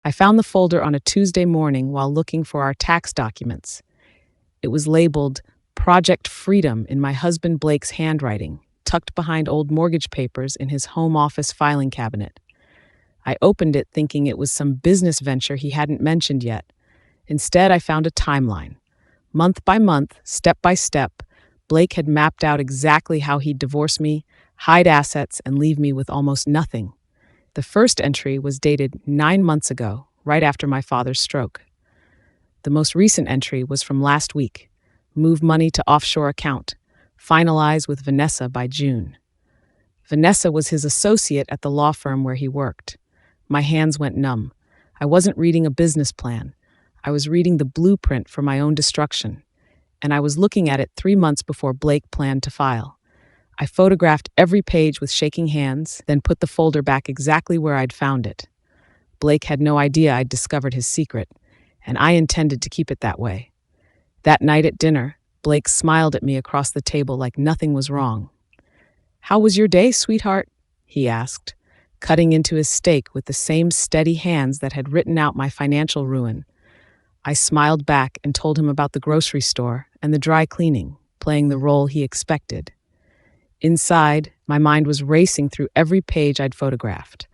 I found the folder on a Tuesday morning while looking for our tax documents. It was labeled Project Freedom in my husband Blake's handwriting, tucked behind old mortgage papers in his home office filing cabinet. I opened it thinking it was some business venture he hadn't mentioned yet. Instead, I found a timeline. Month by month, step by step, Blake had mapped out exactly how he'd divorce me, hide assets, and leave me with almost nothing. The first entry was dated 9 months ago, right after my father's stroke. The most recent entry was from last week. Move money to offshore account. Finalize with Vanessa by June. Vanessa was his associate at the law firm where he worked. My hands went numb. I wasn't reading a business plan. I was reading the blueprint for my own destruction. And I was looking at it 3 months before Blake planned to file. I photographed every page with shaking hands, then put the folder back exactly where I'd found it. Blake had no idea I'd discovered his secret, and I intended to keep it that way. That night at dinner, Blake smiled at me across the table like nothing was wrong. "How was your day, sweetheart?" he asked, cutting into his steak with the same steady hands that had written out my financial ruin. I smiled back and told him about the grocery store and the dry cleaning, playing the role he expected. Inside, my mind was racing through every page I'd photographed.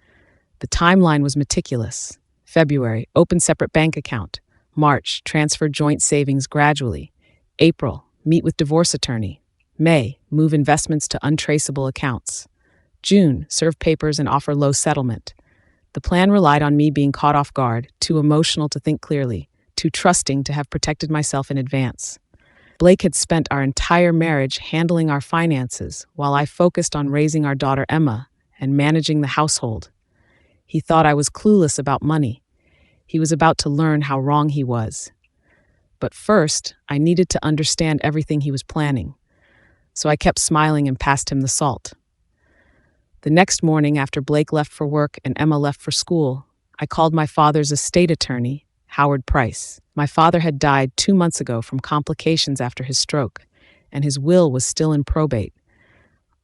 The timeline was meticulous. February, open separate bank account. March, transfer joint savings gradually. April, meet with divorce attorney. May, move investments to untraceable accounts. June, serve papers and offer low settlement. The plan relied on me being caught off guard, too emotional to think clearly, too trusting to have protected myself in advance. Blake had spent our entire marriage handling our finances while I focused on raising our daughter Emma and managing the household. He thought I was clueless about money. He was about to learn how wrong he was. But first, I needed to understand everything he was planning. So I kept smiling and passed him the salt. The next morning, after Blake left for work and Emma left for school, I called my father's estate attorney, Howard Price. My father had died 2 months ago from complications after his stroke, and his will was still in probate.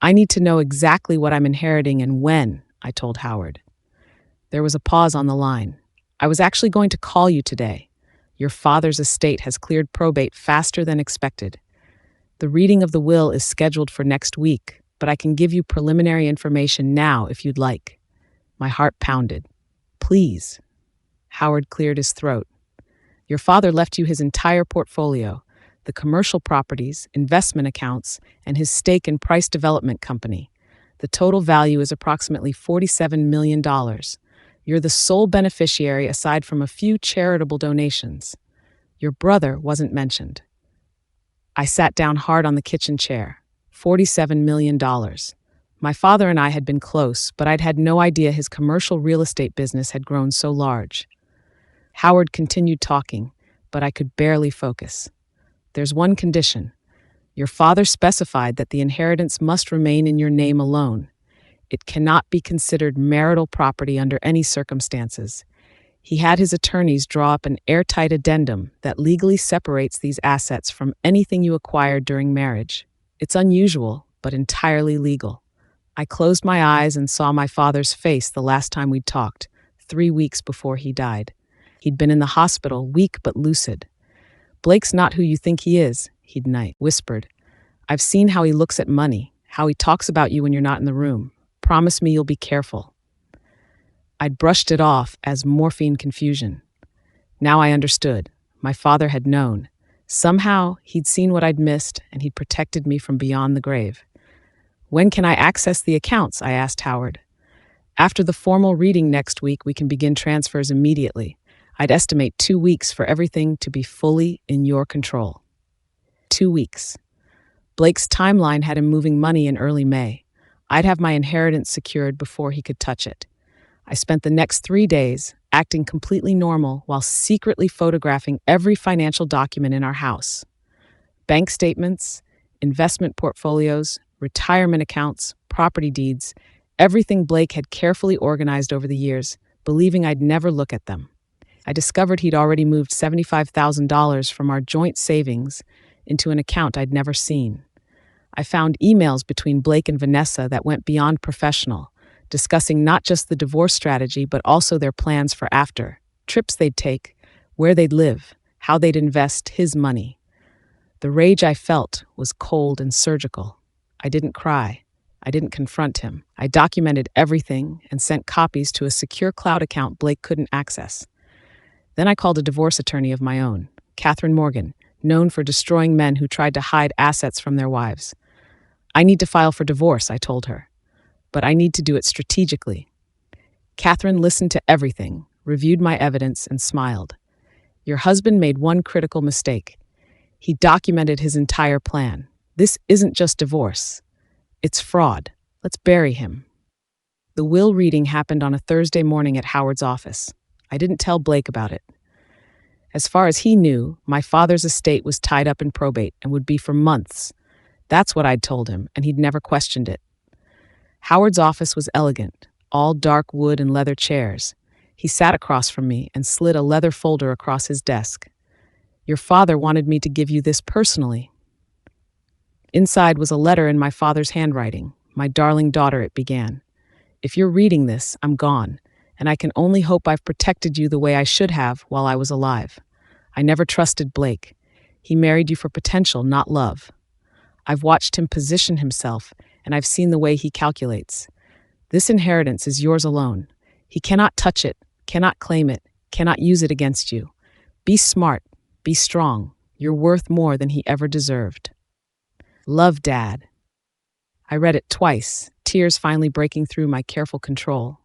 "I need to know exactly what I'm inheriting and when," I told Howard. There was a pause on the line. "I was actually going to call you today. Your father's estate has cleared probate faster than expected. The reading of the will is scheduled for next week, but I can give you preliminary information now if you'd like." My heart pounded. "Please." Howard cleared his throat. "Your father left you his entire portfolio, the commercial properties, investment accounts, and his stake in Price Development Company. The total value is approximately $47 million. You're the sole beneficiary aside from a few charitable donations. Your brother wasn't mentioned." I sat down hard on the kitchen chair. $47 million. My father and I had been close, but I'd had no idea his commercial real estate business had grown so large. Howard continued talking, but I could barely focus. "There's one condition. Your father specified that the inheritance must remain in your name alone. It cannot be considered marital property under any circumstances. He had his attorneys draw up an airtight addendum that legally separates these assets from anything you acquired during marriage. It's unusual, but entirely legal." I closed my eyes and saw my father's face the last time we'd talked, 3 weeks before he died. He'd been in the hospital, weak but lucid. "Blake's not who you think he is," he'd whispered. "I've seen how he looks at money, how he talks about you when you're not in the room. Promise me you'll be careful." I'd brushed it off as morphine confusion. Now I understood. My father had known. Somehow, he'd seen what I'd missed, and he'd protected me from beyond the grave. "When can I access the accounts?" I asked Howard. "After the formal reading next week, we can begin transfers immediately. I'd estimate 2 weeks for everything to be fully in your control." 2 weeks. Blake's timeline had him moving money in early May. I'd have my inheritance secured before he could touch it. I spent the next 3 days acting completely normal while secretly photographing every financial document in our house. Bank statements, investment portfolios, retirement accounts, property deeds, everything Blake had carefully organized over the years, believing I'd never look at them. I discovered he'd already moved $75,000 from our joint savings into an account I'd never seen. I found emails between Blake and Vanessa that went beyond professional, discussing not just the divorce strategy but also their plans for after. trips they'd take, where they'd live, how they'd invest his money. The rage I felt was cold and surgical. I didn't cry. I didn't confront him. I documented everything and sent copies to a secure cloud account Blake couldn't access. Then I called a divorce attorney of my own, Catherine Morgan, known for destroying men who tried to hide assets from their wives. I need to file for divorce, I told her, but I need to do it strategically. Catherine listened to everything, reviewed my evidence, and smiled. Your husband made one critical mistake. He documented his entire plan. This isn't just divorce. It's fraud. Let's bury him. The will reading happened on a Thursday morning at Howard's office. I didn't tell Blake about it. As far as he knew, my father's estate was tied up in probate and would be for months. That's what I'd told him, and he'd never questioned it. Howard's office was elegant, all dark wood and leather chairs. He sat across from me and slid a leather folder across his desk. Your father wanted me to give you this personally. Inside was a letter in my father's handwriting. My darling daughter, it began. If you're reading this, I'm gone, and I can only hope I've protected you the way I should have while I was alive. I never trusted Blake. He married you for potential, not love. I've watched him position himself, and I've seen the way he calculates. This inheritance is yours alone. He cannot touch it, cannot claim it, cannot use it against you. Be smart, be strong. You're worth more than he ever deserved. Love, Dad. I read it twice, tears finally breaking through my careful control.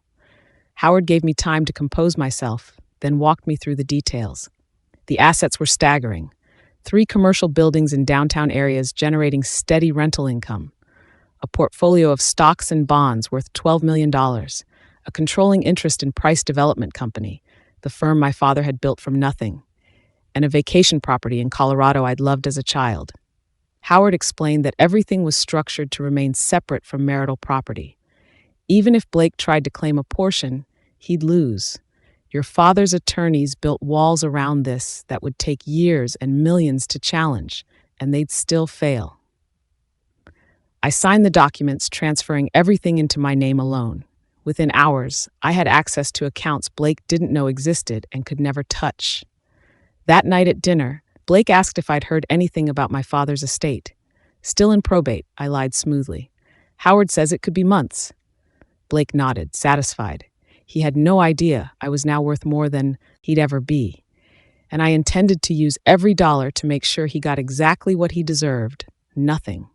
Howard gave me time to compose myself, then walked me through the details. The assets were staggering. 3 commercial buildings in downtown areas generating steady rental income. A portfolio of stocks and bonds worth $12 million. A controlling interest in Price Development Company, the firm my father had built from nothing. And a vacation property in Colorado I'd loved as a child. Howard explained that everything was structured to remain separate from marital property. Even if Blake tried to claim a portion, he'd lose. Your father's attorneys built walls around this that would take years and millions to challenge, and they'd still fail. I signed the documents, transferring everything into my name alone. Within hours, I had access to accounts Blake didn't know existed and could never touch. That night at dinner, Blake asked if I'd heard anything about my father's estate. Still in probate, I lied smoothly. Howard says it could be months. Blake nodded, satisfied. He had no idea I was now worth more than he'd ever be. And I intended to use every dollar to make sure he got exactly what he deserved, nothing.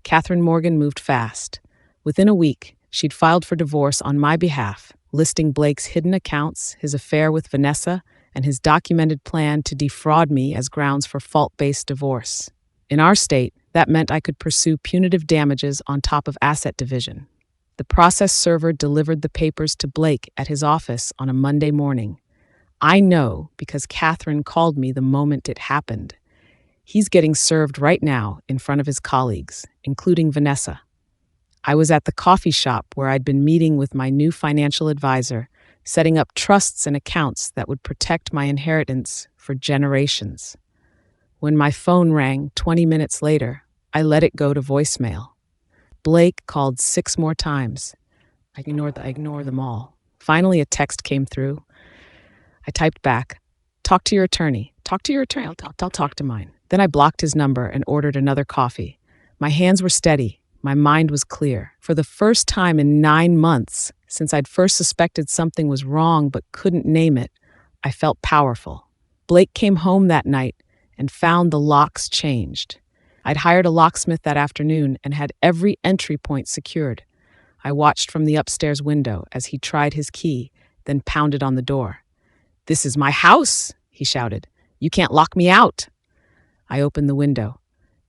Catherine Morgan moved fast. Within a week, she'd filed for divorce on my behalf, listing Blake's hidden accounts, his affair with Vanessa, and his documented plan to defraud me as grounds for fault-based divorce. In our state, that meant I could pursue punitive damages on top of asset division. The process server delivered the papers to Blake at his office on a Monday morning. I know because Catherine called me the moment it happened. He's getting served right now in front of his colleagues, including Vanessa. I was at the coffee shop where I'd been meeting with my new financial advisor, setting up trusts and accounts that would protect my inheritance for generations. When my phone rang 20 minutes later, I let it go to voicemail. Blake called 6 more times. I ignored them all. Finally, a text came through. I typed back, "Talk to your attorney. Talk to your attorney. I'll talk to mine." Then I blocked his number and ordered another coffee. My hands were steady. My mind was clear. For the first time in 9 months, since I'd first suspected something was wrong but couldn't name it, I felt powerful. Blake came home that night and found the locks changed. I'd hired a locksmith that afternoon and had every entry point secured. I watched from the upstairs window as he tried his key, then pounded on the door. "This is my house," he shouted. "You can't lock me out." I opened the window.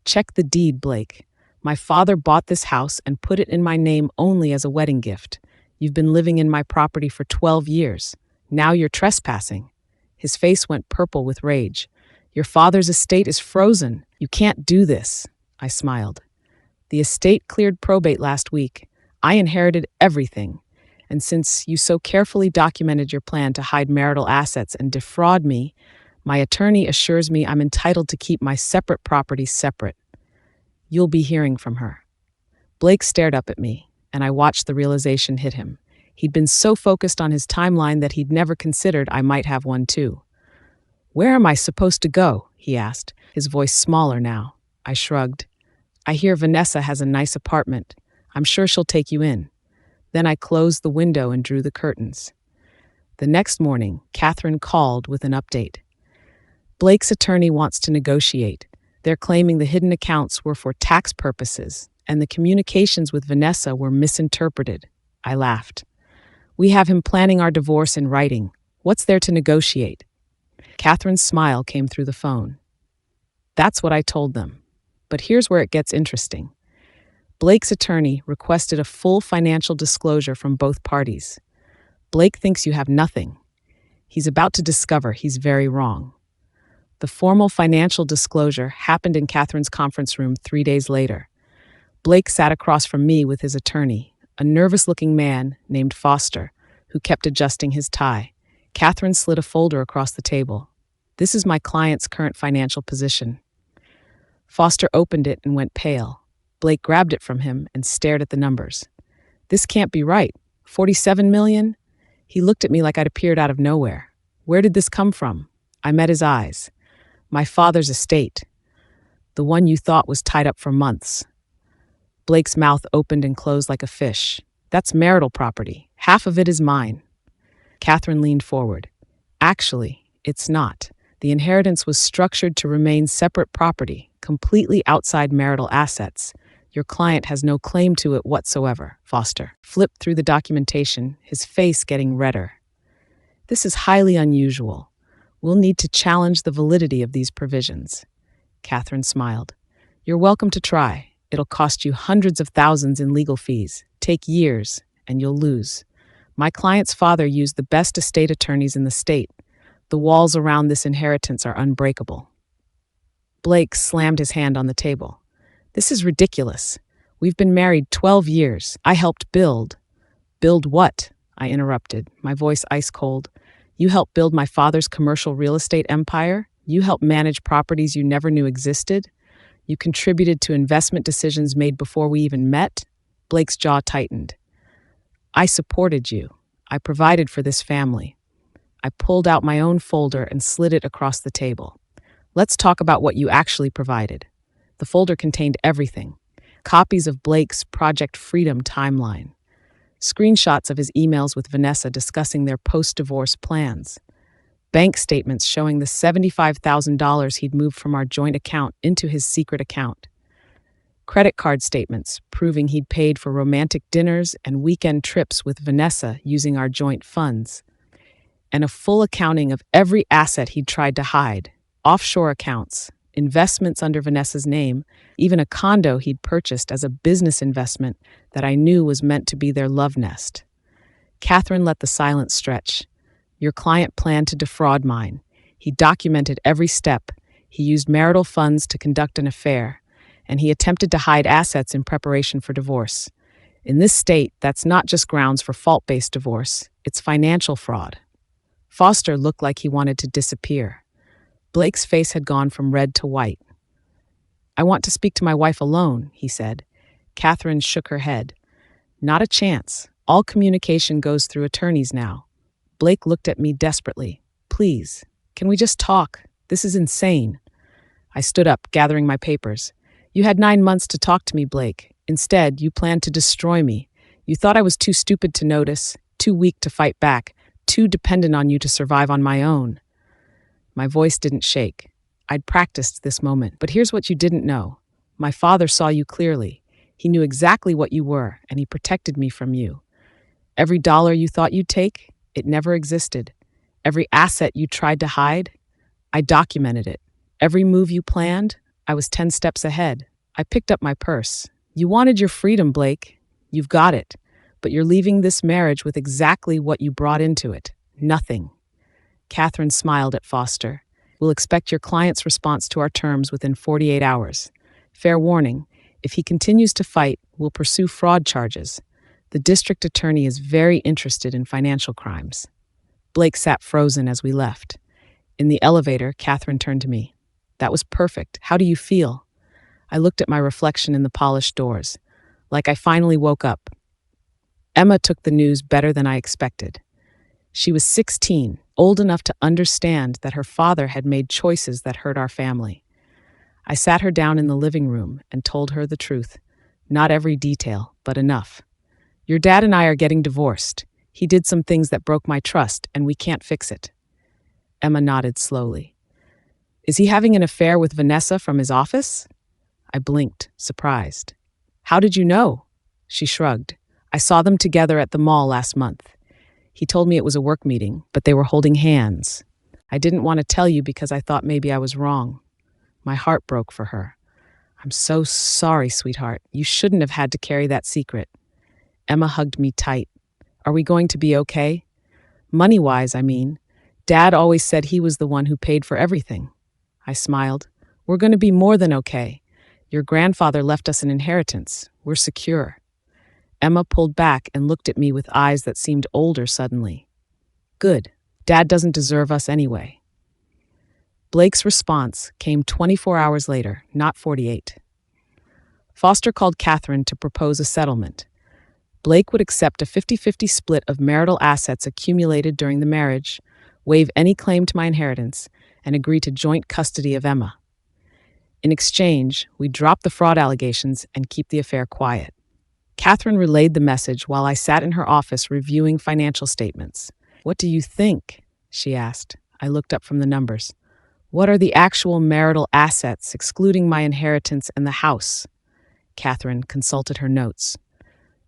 "Check the deed, Blake. My father bought this house and put it in my name only as a wedding gift. You've been living in my property for 12 years. Now you're trespassing." His face went purple with rage. "Your father's estate is frozen. You can't do this." I smiled. "The estate cleared probate last week. I inherited everything. And since you so carefully documented your plan to hide marital assets and defraud me, my attorney assures me I'm entitled to keep my separate properties separate. You'll be hearing from her." Blake stared up at me, and I watched the realization hit him. He'd been so focused on his timeline that he'd never considered I might have one too. "Where am I supposed to go?" he asked, his voice smaller now. I shrugged. "I hear Vanessa has a nice apartment. I'm sure she'll take you in." Then I closed the window and drew the curtains. The next morning, Catherine called with an update. Blake's attorney wants to negotiate. They're claiming the hidden accounts were for tax purposes, and the communications with Vanessa were misinterpreted. I laughed. "We have him planning our divorce in writing. What's there to negotiate?" Catherine's smile came through the phone. "That's what I told them. But here's where it gets interesting. Blake's attorney requested a full financial disclosure from both parties. Blake thinks you have nothing. He's about to discover he's very wrong." The formal financial disclosure happened in Catherine's conference room 3 days later. Blake sat across from me with his attorney, a nervous-looking man named Foster, who kept adjusting his tie. Catherine slid a folder across the table. "This is my client's current financial position." Foster opened it and went pale. Blake grabbed it from him and stared at the numbers. "This can't be right. 47 million? He looked at me like I'd appeared out of nowhere. "Where did this come from?" I met his eyes. "My father's estate. The one you thought was tied up for months." Blake's mouth opened and closed like a fish. "That's marital property. Half of it is mine." Catherine leaned forward. "Actually, it's not. The inheritance was structured to remain separate property, completely outside marital assets. Your client has no claim to it whatsoever." Foster flipped through the documentation, his face getting redder. "This is highly unusual. We'll need to challenge the validity of these provisions." Catherine smiled. "You're welcome to try. It'll cost you hundreds of thousands in legal fees, take years, and you'll lose. My client's father used the best estate attorneys in the state. The walls around this inheritance are unbreakable." Blake slammed his hand on the table. "This is ridiculous. We've been married 12 years. I helped build." "Build what?" I interrupted, my voice ice cold. "You helped build my father's commercial real estate empire? You helped manage properties you never knew existed? You contributed to investment decisions made before we even met?" Blake's jaw tightened. "I supported you. I provided for this family." I pulled out my own folder and slid it across the table. "Let's talk about what you actually provided." The folder contained everything. Copies of Blake's Project Freedom timeline. Screenshots of his emails with Vanessa discussing their post-divorce plans. Bank statements showing the $75,000 he'd moved from our joint account into his secret account. Credit card statements proving he'd paid for romantic dinners and weekend trips with Vanessa using our joint funds. And a full accounting of every asset he'd tried to hide. Offshore accounts, investments under Vanessa's name, even a condo he'd purchased as a business investment that I knew was meant to be their love nest. Catherine let the silence stretch. "Your client planned to defraud mine. He documented every step. He used marital funds to conduct an affair, and he attempted to hide assets in preparation for divorce. In this state, that's not just grounds for fault-based divorce, it's financial fraud." Foster looked like he wanted to disappear. Blake's face had gone from red to white. "I want to speak to my wife alone," he said. Catherine shook her head. "Not a chance. All communication goes through attorneys now." Blake looked at me desperately. "Please, can we just talk? This is insane." I stood up, gathering my papers. "You had 9 months to talk to me, Blake. Instead, you planned to destroy me. You thought I was too stupid to notice, too weak to fight back, too dependent on you to survive on my own." My voice didn't shake. I'd practiced this moment. "But here's what you didn't know. My father saw you clearly. He knew exactly what you were, and he protected me from you. Every dollar you thought you'd take, it never existed. Every asset you tried to hide, I documented it. Every move you planned, I was 10 steps ahead. I picked up my purse. You wanted your freedom, Blake. You've got it. But you're leaving this marriage with exactly what you brought into it. Nothing." Catherine smiled at Foster. "We'll expect your client's response to our terms within 48 hours. Fair warning, if he continues to fight, we'll pursue fraud charges. The district attorney is very interested in financial crimes." Blake sat frozen as we left. In the elevator, Catherine turned to me. "That was perfect. How do you feel?" I looked at my reflection in the polished doors, like I finally woke up. Emma took the news better than I expected. She was 16, old enough to understand that her father had made choices that hurt our family. I sat her down in the living room and told her the truth. Not every detail, but enough. Your dad and I are getting divorced. He did some things that broke my trust, and we can't fix it. Emma nodded slowly. Is he having an affair with Vanessa from his office? I blinked, surprised. How did you know? She shrugged. I saw them together at the mall last month. He told me it was a work meeting, but they were holding hands. I didn't want to tell you because I thought maybe I was wrong. My heart broke for her. I'm so sorry, sweetheart. You shouldn't have had to carry that secret. Emma hugged me tight. Are we going to be okay? Money-wise, I mean. Dad always said he was the one who paid for everything. I smiled. We're going to be more than okay. Your grandfather left us an inheritance. We're secure. Emma pulled back and looked at me with eyes that seemed older suddenly. Good. Dad doesn't deserve us anyway. Blake's response came 24 hours later, not 48. Foster called Catherine to propose a settlement. Blake would accept a 50-50 split of marital assets accumulated during the marriage, waive any claim to my inheritance, and agree to joint custody of Emma. In exchange, we drop the fraud allegations and keep the affair quiet. Catherine relayed the message while I sat in her office reviewing financial statements. What do you think? She asked. I looked up from the numbers. What are the actual marital assets, excluding my inheritance and the house? Catherine consulted her notes.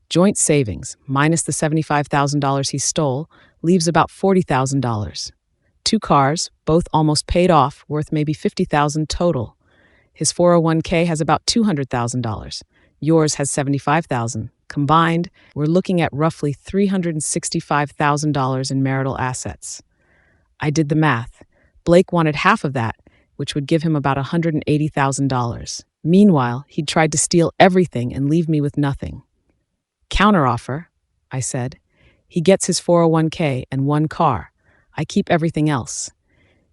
Joint savings, minus the $75,000 he stole, leaves about $40,000. 2 cars, both almost paid off, worth maybe $50,000 total. His 401k has about $200,000. Yours has $75,000. Combined, we're looking at roughly $365,000 in marital assets. I did the math. Blake wanted half of that, which would give him about $180,000. Meanwhile, he'd tried to steal everything and leave me with nothing. Counteroffer, I said. He gets his 401k and 1 car. I keep everything else.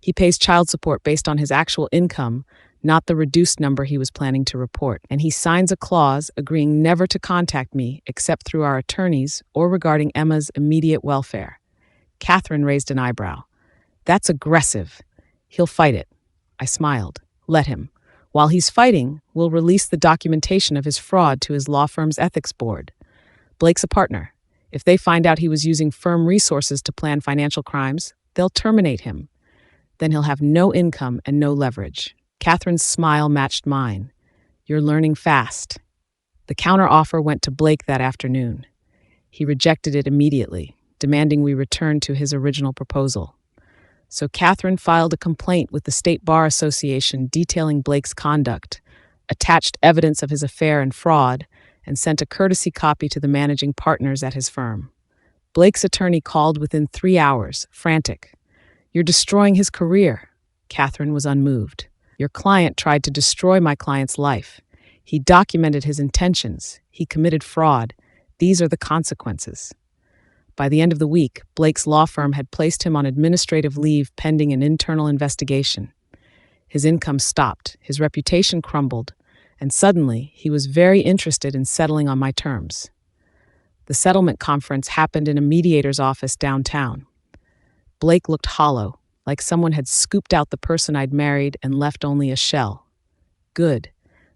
He pays child support based on his actual income, not the reduced number he was planning to report, and he signs a clause agreeing never to contact me except through our attorneys or regarding Emma's immediate welfare. Catherine raised an eyebrow. That's aggressive. He'll fight it. I smiled. Let him. While he's fighting, we'll release the documentation of his fraud to his law firm's ethics board. Blake's a partner. If they find out he was using firm resources to plan financial crimes, they'll terminate him. Then he'll have no income and no leverage. Catherine's smile matched mine. You're learning fast. The counteroffer went to Blake that afternoon. He rejected it immediately, demanding we return to his original proposal. So Catherine filed a complaint with the State Bar Association detailing Blake's conduct, attached evidence of his affair and fraud, and sent a courtesy copy to the managing partners at his firm. Blake's attorney called within 3 hours, frantic. You're destroying his career. Catherine was unmoved. Your client tried to destroy my client's life. He documented his intentions. He committed fraud. These are the consequences. By the end of the week, Blake's law firm had placed him on administrative leave pending an internal investigation. His income stopped, his reputation crumbled, and suddenly he was very interested in settling on my terms. The settlement conference happened in a mediator's office downtown. Blake looked hollow, like someone had scooped out the person I'd married and left only a shell. Good.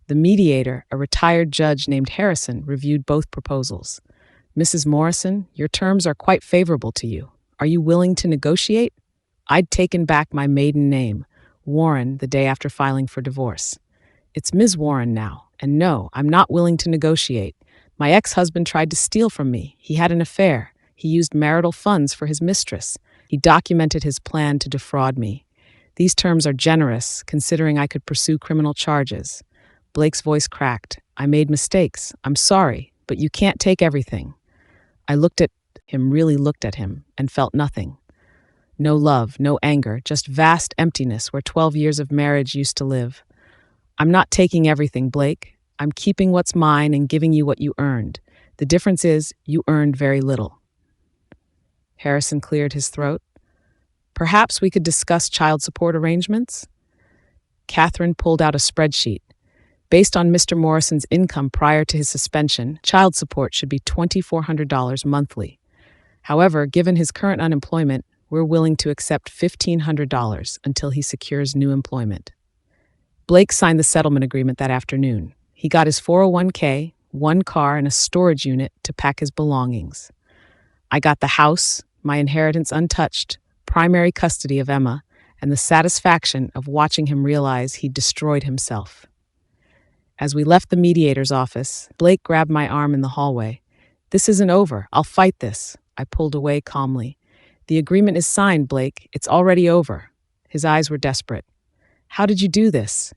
The mediator, a retired judge named Harrison, reviewed both proposals. Mrs. Morrison, your terms are quite favorable to you. Are you willing to negotiate? I'd taken back my maiden name, Warren, the day after filing for divorce. It's Ms. Warren now, and no, I'm not willing to negotiate. My ex-husband tried to steal from me. He had an affair. He used marital funds for his mistress. He documented his plan to defraud me. These terms are generous, considering I could pursue criminal charges. Blake's voice cracked. I made mistakes. I'm sorry, but you can't take everything. I really looked at him, and felt nothing. No love, no anger, just vast emptiness where 12 years of marriage used to live. I'm not taking everything, Blake. I'm keeping what's mine and giving you what you earned. The difference is, you earned very little. Harrison cleared his throat. Perhaps we could discuss child support arrangements? Catherine pulled out a spreadsheet. Based on Mr. Morrison's income prior to his suspension, child support should be $2,400 monthly. However, given his current unemployment, we're willing to accept $1,500 until he secures new employment. Blake signed the settlement agreement that afternoon. He got his 401k, one car, and a storage unit to pack his belongings. I got the house, my inheritance untouched, primary custody of Emma, and the satisfaction of watching him realize he'd destroyed himself. As we left the mediator's office, Blake grabbed my arm in the hallway. "This isn't over. I'll fight this." I pulled away calmly. "The agreement is signed, Blake. It's already over." His eyes were desperate. "How did you do this?"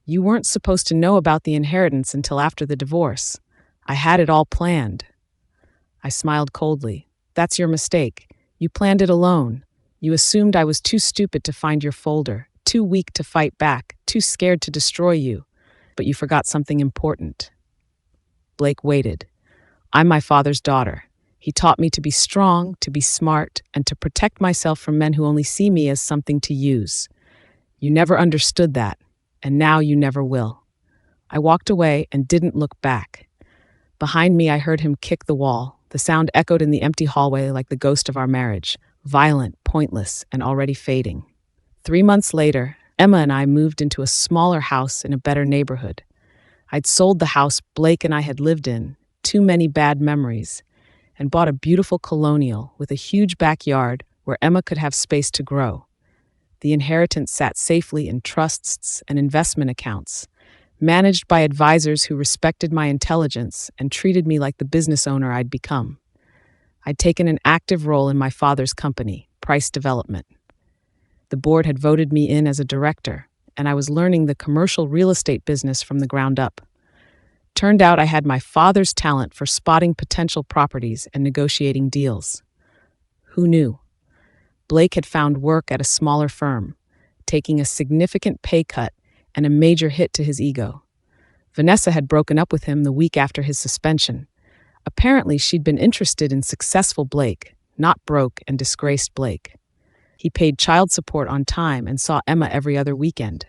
"You weren't supposed to know about the inheritance until after the divorce. I had it all planned." I smiled coldly. "That's your mistake. You planned it alone. You assumed I was too stupid to find your folder, too weak to fight back, too scared to destroy you. But you forgot something important." Blake waited. "I'm my father's daughter. He taught me to be strong, to be smart, and to protect myself from men who only see me as something to use. You never understood that, and now you never will." I walked away and didn't look back. Behind me, I heard him kick the wall. The sound echoed in the empty hallway like the ghost of our marriage, violent, pointless, and already fading. 3 months later, Emma and I moved into a smaller house in a better neighborhood. I'd sold the house Blake and I had lived in, too many bad memories, and bought a beautiful colonial with a huge backyard where Emma could have space to grow. The inheritance sat safely in trusts and investment accounts, managed by advisors who respected my intelligence and treated me like the business owner I'd become. I'd taken an active role in my father's company, Price Development. The board had voted me in as a director, and I was learning the commercial real estate business from the ground up. Turned out I had my father's talent for spotting potential properties and negotiating deals. Who knew? Blake had found work at a smaller firm, taking a significant pay cut and a major hit to his ego. Vanessa had broken up with him the week after his suspension. Apparently, she'd been interested in successful Blake, not broke and disgraced Blake. He paid child support on time and saw Emma every other weekend.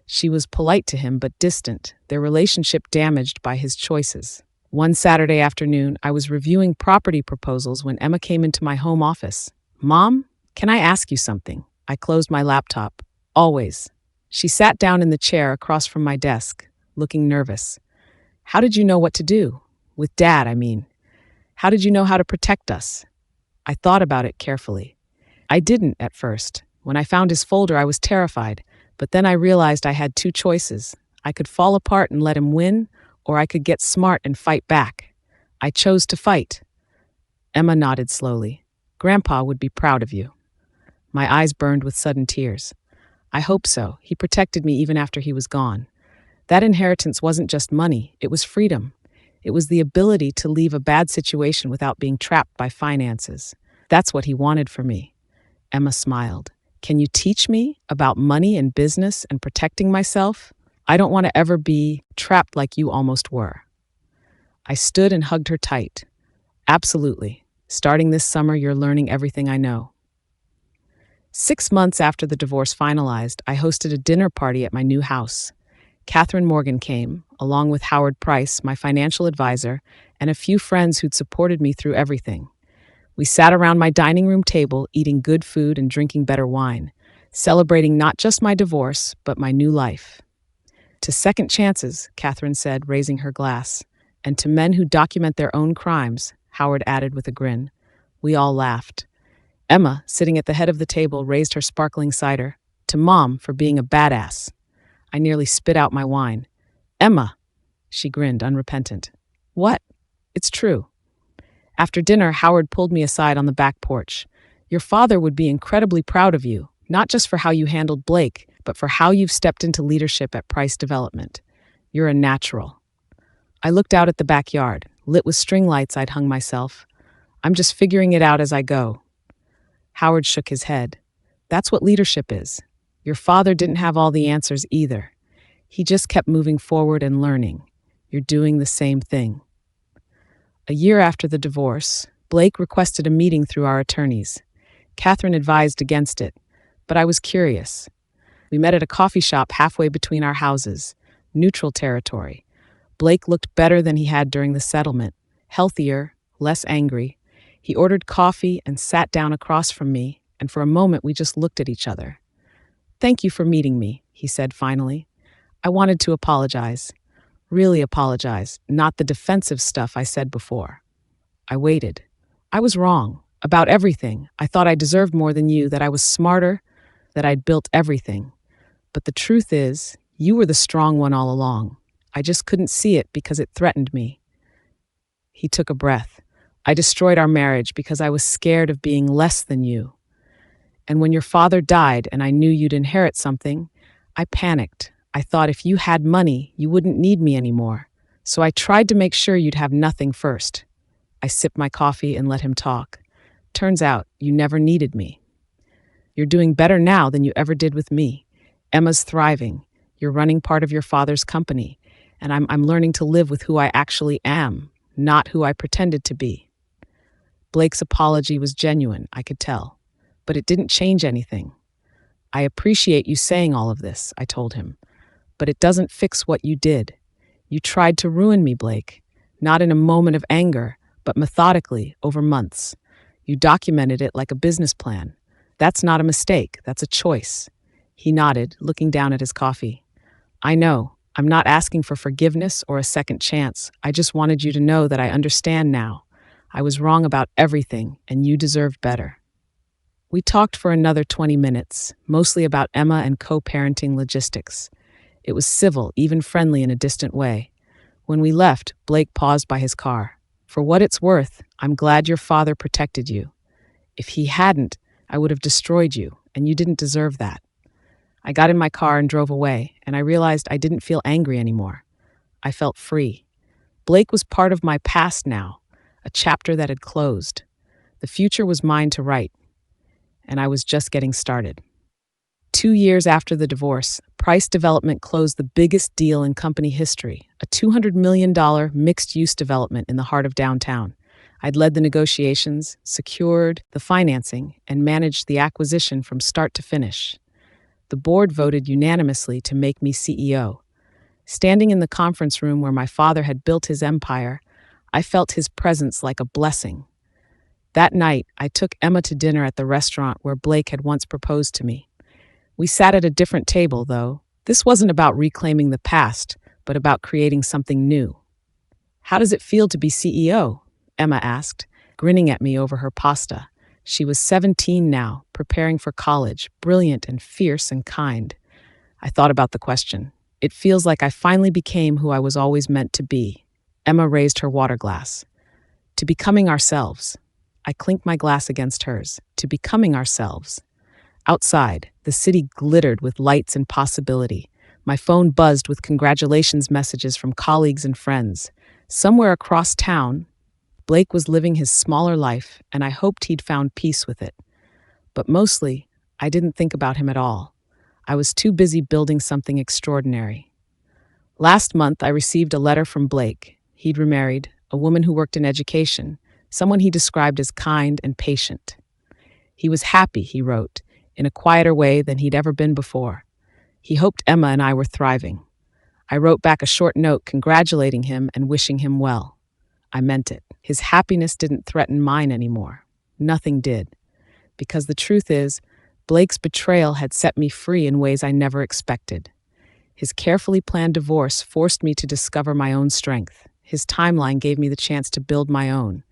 She was polite to him but distant, their relationship damaged by his choices. One Saturday afternoon, I was reviewing property proposals when Emma came into my home office. "Mom, can I ask you something?" I closed my laptop. "Always." She sat down in the chair across from my desk, looking nervous. "How did you know what to do? With Dad, I mean. How did you know how to protect us?" I thought about it carefully. I didn't at first. When I found his folder, I was terrified, but then I realized I had two choices. I could fall apart and let him win, or I could get smart and fight back. I chose to fight. Emma nodded slowly. "Grandpa would be proud of you." My eyes burned with sudden tears. I hope so. He protected me even after he was gone. That inheritance wasn't just money, it was freedom. It was the ability to leave a bad situation without being trapped by finances. That's what he wanted for me. Emma smiled. "Can you teach me about money and business and protecting myself? I don't want to ever be trapped like you almost were." I stood and hugged her tight. "Absolutely. Starting this summer, you're learning everything I know." 6 months after the divorce finalized, I hosted a dinner party at my new house. Catherine Morgan came, along with Howard Price, my financial advisor, and a few friends who'd supported me through everything. We sat around my dining room table, eating good food and drinking better wine, celebrating not just my divorce, but my new life. "To second chances," Catherine said, raising her glass, "and to men who document their own crimes," Howard added with a grin. We all laughed. Emma, sitting at the head of the table, raised her sparkling cider. "To Mom for being a badass." I nearly spit out my wine. "Emma," she grinned, unrepentant. "What?" "It's true." After dinner, Howard pulled me aside on the back porch. "Your father would be incredibly proud of you, not just for how you handled Blake, but for how you've stepped into leadership at Price Development. You're a natural." I looked out at the backyard, lit with string lights I'd hung myself. "I'm just figuring it out as I go." Howard shook his head. "That's what leadership is. Your father didn't have all the answers either. He just kept moving forward and learning. You're doing the same thing." A year after the divorce, Blake requested a meeting through our attorneys. Catherine advised against it, but I was curious. We met at a coffee shop halfway between our houses. neutral territory. Blake looked better than he had during the settlement, healthier, less angry. He ordered coffee and sat down across from me, and for a moment we just looked at each other. "Thank you for meeting me," he said finally. "I wanted to apologize. Really apologize, not the defensive stuff I said before." I waited. I was wrong. About everything. I thought I deserved more than you, that I was smarter, that I'd built everything. But the truth is, you were the strong one all along. I just couldn't see it because it threatened me. He took a breath. "I destroyed our marriage because I was scared of being less than you. And when your father died and I knew you'd inherit something, I panicked. I thought if you had money, you wouldn't need me anymore. So I tried to make sure you'd have nothing first." I sipped my coffee and let him talk. "Turns out you never needed me. You're doing better now than you ever did with me. Emma's thriving. You're running part of your father's company. And I'm learning to live with who I actually am, not who I pretended to be." Blake's apology was genuine, I could tell. But it didn't change anything. "I appreciate you saying all of this," I told him. "But it doesn't fix what you did. You tried to ruin me, Blake. Not in a moment of anger, but methodically, over months. You documented it like a business plan. That's not a mistake, that's a choice." He nodded, looking down at his coffee. "I know. I'm not asking for forgiveness or a second chance. I just wanted you to know that I understand now. I was wrong about everything, and you deserved better." We talked for another 20 minutes, mostly about Emma and co-parenting logistics. It was civil, even friendly in a distant way. When we left, Blake paused by his car. "For what it's worth, I'm glad your father protected you. If he hadn't, I would have destroyed you, and you didn't deserve that." I got in my car and drove away, and I realized I didn't feel angry anymore. I felt free. Blake was part of my past now, a chapter that had closed. The future was mine to write, and I was just getting started. 2 years after the divorce, Price Development closed the biggest deal in company history, a $200 million mixed-use development in the heart of downtown. I'd led the negotiations, secured the financing, and managed the acquisition from start to finish. The board voted unanimously to make me CEO. Standing in the conference room where my father had built his empire, I felt his presence like a blessing. That night, I took Emma to dinner at the restaurant where Blake had once proposed to me. We sat at a different table, though. This wasn't about reclaiming the past, but about creating something new. "How does it feel to be CEO?" Emma asked, grinning at me over her pasta. She was 17 now, preparing for college, brilliant and fierce and kind. I thought about the question. "It feels like I finally became who I was always meant to be." Emma raised her water glass. "To becoming ourselves." I clinked my glass against hers. "To becoming ourselves." Outside, the city glittered with lights and possibility. My phone buzzed with congratulations messages from colleagues and friends. Somewhere across town, Blake was living his smaller life, and I hoped he'd found peace with it. But mostly, I didn't think about him at all. I was too busy building something extraordinary. Last month, I received a letter from Blake. He'd remarried, a woman who worked in education, someone he described as kind and patient. He was happy, he wrote, in a quieter way than he'd ever been before. He hoped Emma and I were thriving. I wrote back a short note congratulating him and wishing him well. I meant it. His happiness didn't threaten mine anymore. Nothing did. Because the truth is, Blake's betrayal had set me free in ways I never expected. His carefully planned divorce forced me to discover my own strength. His timeline gave me the chance to build my own.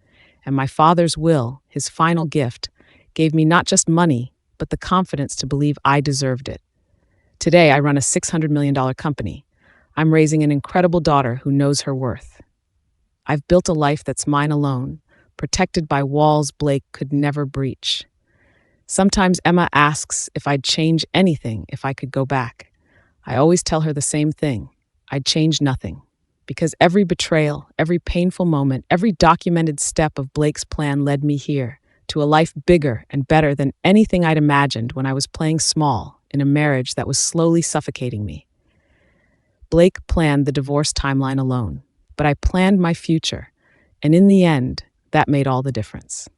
And my father's will, his final gift, gave me not just money, but the confidence to believe I deserved it. Today, I run a $600 million company. I'm raising an incredible daughter who knows her worth. I've built a life that's mine alone, protected by walls Blake could never breach. Sometimes Emma asks if I'd change anything if I could go back. I always tell her the same thing. I'd change nothing. Because every betrayal, every painful moment, every documented step of Blake's plan led me here, to a life bigger and better than anything I'd imagined when I was playing small in a marriage that was slowly suffocating me. Blake planned the divorce timeline alone, but I planned my future, and in the end, that made all the difference.